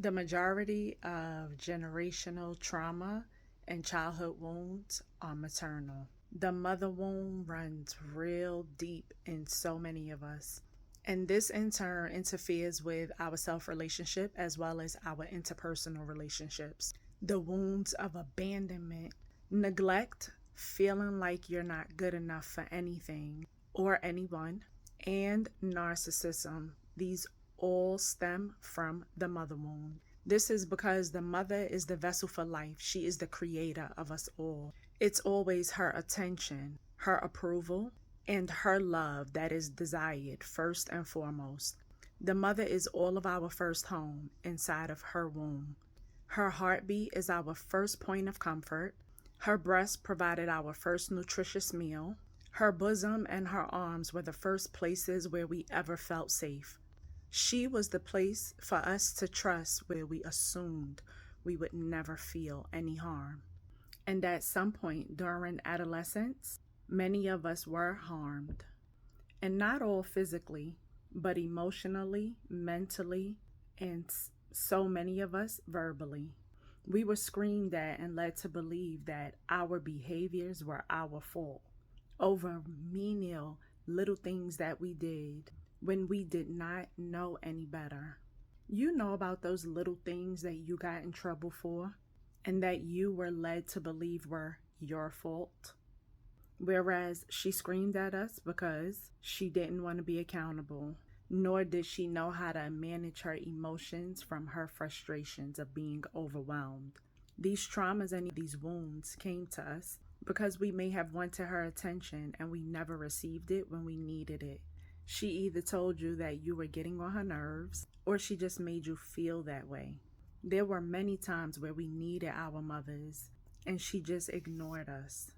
The majority of generational trauma and childhood wounds are maternal. The mother wound runs real deep in so many of us. And this in turn interferes with our self relationship as well as our interpersonal relationships. The wounds of abandonment, neglect, feeling like you're not good enough for anything or anyone, and narcissism. These all stem from the mother wound. This is because the mother is the vessel for life. She is the creator of us all. It's always her attention, her approval, and her love that is desired first and foremost. The mother is all of our first home inside of her womb. Her heartbeat is our first point of comfort. Her breast provided our first nutritious meal. Her bosom and her arms were the first places where we ever felt safe. She was the place for us to trust where we assumed we would never feel any harm. And at some point during adolescence, many of us were harmed. And not all physically, but emotionally, mentally, and so many of us verbally. We were screamed at and led to believe that our behaviors were our fault over menial little things that we did when we did not know any better. You know about those little things that you got in trouble for and that you were led to believe were your fault. Whereas she screamed at us because she didn't want to be accountable, nor did she know how to manage her emotions from her frustrations of being overwhelmed. These traumas and these wounds came to us because we may have wanted her attention and we never received it when we needed it. She either told you that you were getting on her nerves or she just made you feel that way. There were many times where we needed our mothers and she just ignored us.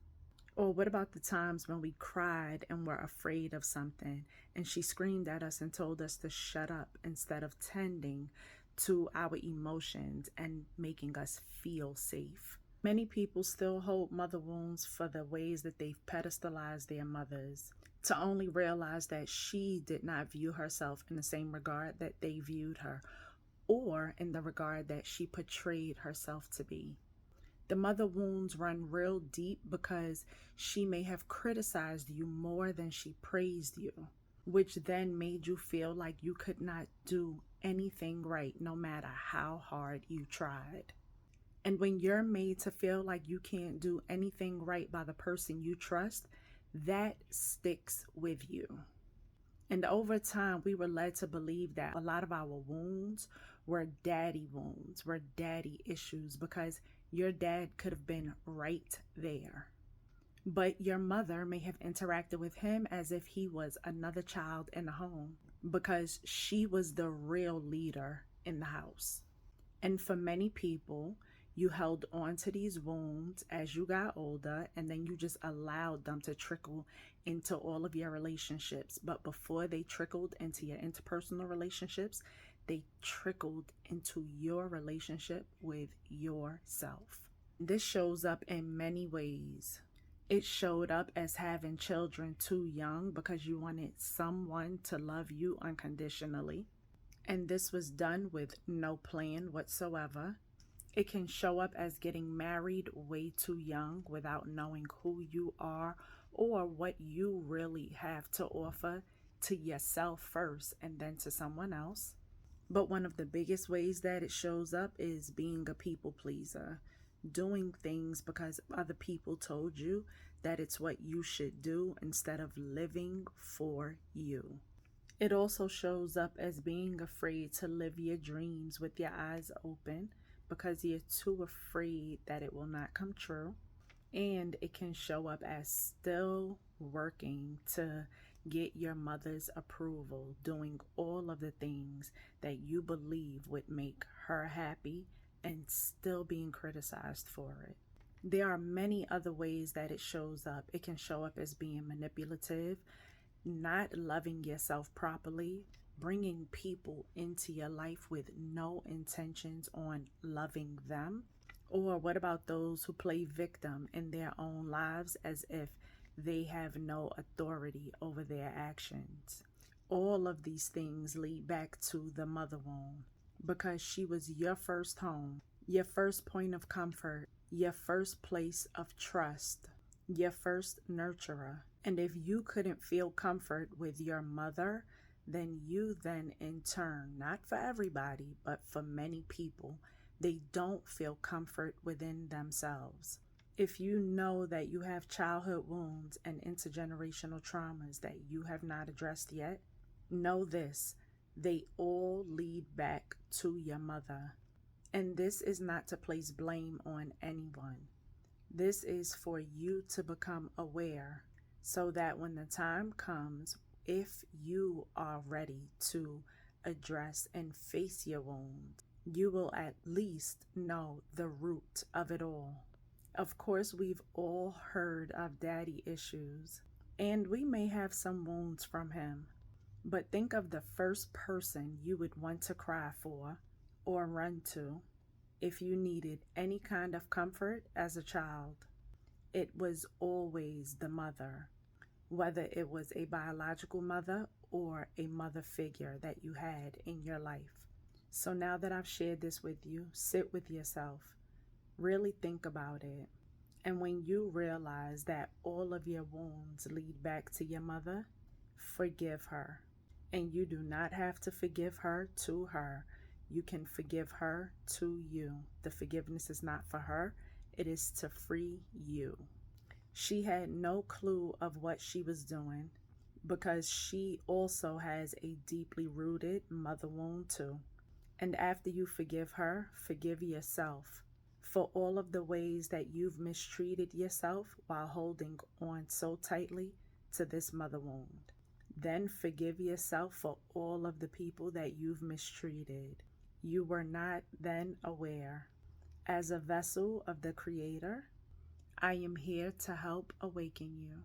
Or what about the times when we cried and were afraid of something and she screamed at us and told us to shut up instead of tending to our emotions and making us feel safe? Many people still hold mother wounds for the ways that they've pedestalized their mothers, to only realize that she did not view herself in the same regard that they viewed her, or in the regard that she portrayed herself to be. The mother wounds run real deep because she may have criticized you more than she praised you, which then made you feel like you could not do anything right no matter how hard you tried. And when you're made to feel like you can't do anything right by the person you trust, that sticks with you. And over time, we were led to believe that a lot of our wounds were daddy wounds, were daddy issues, because your dad could have been right there. But your mother may have interacted with him as if he was another child in the home, because she was the real leader in the house. And for many people, you held on to these wounds as you got older, and then you just allowed them to trickle into all of your relationships. But before they trickled into your interpersonal relationships, they trickled into your relationship with yourself. This shows up in many ways. It showed up as having children too young because you wanted someone to love you unconditionally. And this was done with no plan whatsoever. It can show up as getting married way too young without knowing who you are or what you really have to offer to yourself first and then to someone else. But one of the biggest ways that it shows up is being a people pleaser, doing things because other people told you that it's what you should do instead of living for you. It also shows up as being afraid to live your dreams with your eyes open because you're too afraid that it will not come true. And it can show up as still working to get your mother's approval, doing all of the things that you believe would make her happy and still being criticized for it. There are many other ways that it shows up. It can show up as being manipulative, not loving yourself properly, bringing people into your life with no intentions on loving them. Or what about those who play victim in their own lives as if they have no authority over their actions? All of these things lead back to the mother wound because she was your first home, your first point of comfort, your first place of trust, your first nurturer. And if you couldn't feel comfort with your mother, then you then in turn, not for everybody, but for many people, they don't feel comfort within themselves. If you know that you have childhood wounds and intergenerational traumas that you have not addressed yet, know this: they all lead back to your mother. And this is not to place blame on anyone. This is for you to become aware so that when the time comes, if you are ready to address and face your wound, you will at least know the root of it all. Of course, we've all heard of daddy issues, and we may have some wounds from him. But think of the first person you would want to cry for or run to if you needed any kind of comfort as a child. It was always the mother, whether it was a biological mother or a mother figure that you had in your life. So now that I've shared this with you, sit with yourself, really think about it. And when you realize that all of your wounds lead back to your mother, forgive her. And you do not have to forgive her to her. You can forgive her to you. The forgiveness is not for her. It is to free you. She had no clue of what she was doing because she also has a deeply rooted mother wound too. And after you forgive her, forgive yourself for all of the ways that you've mistreated yourself while holding on so tightly to this mother wound. Then forgive yourself for all of the people that you've mistreated. You were not then aware. As a vessel of the Creator, I am here to help awaken you.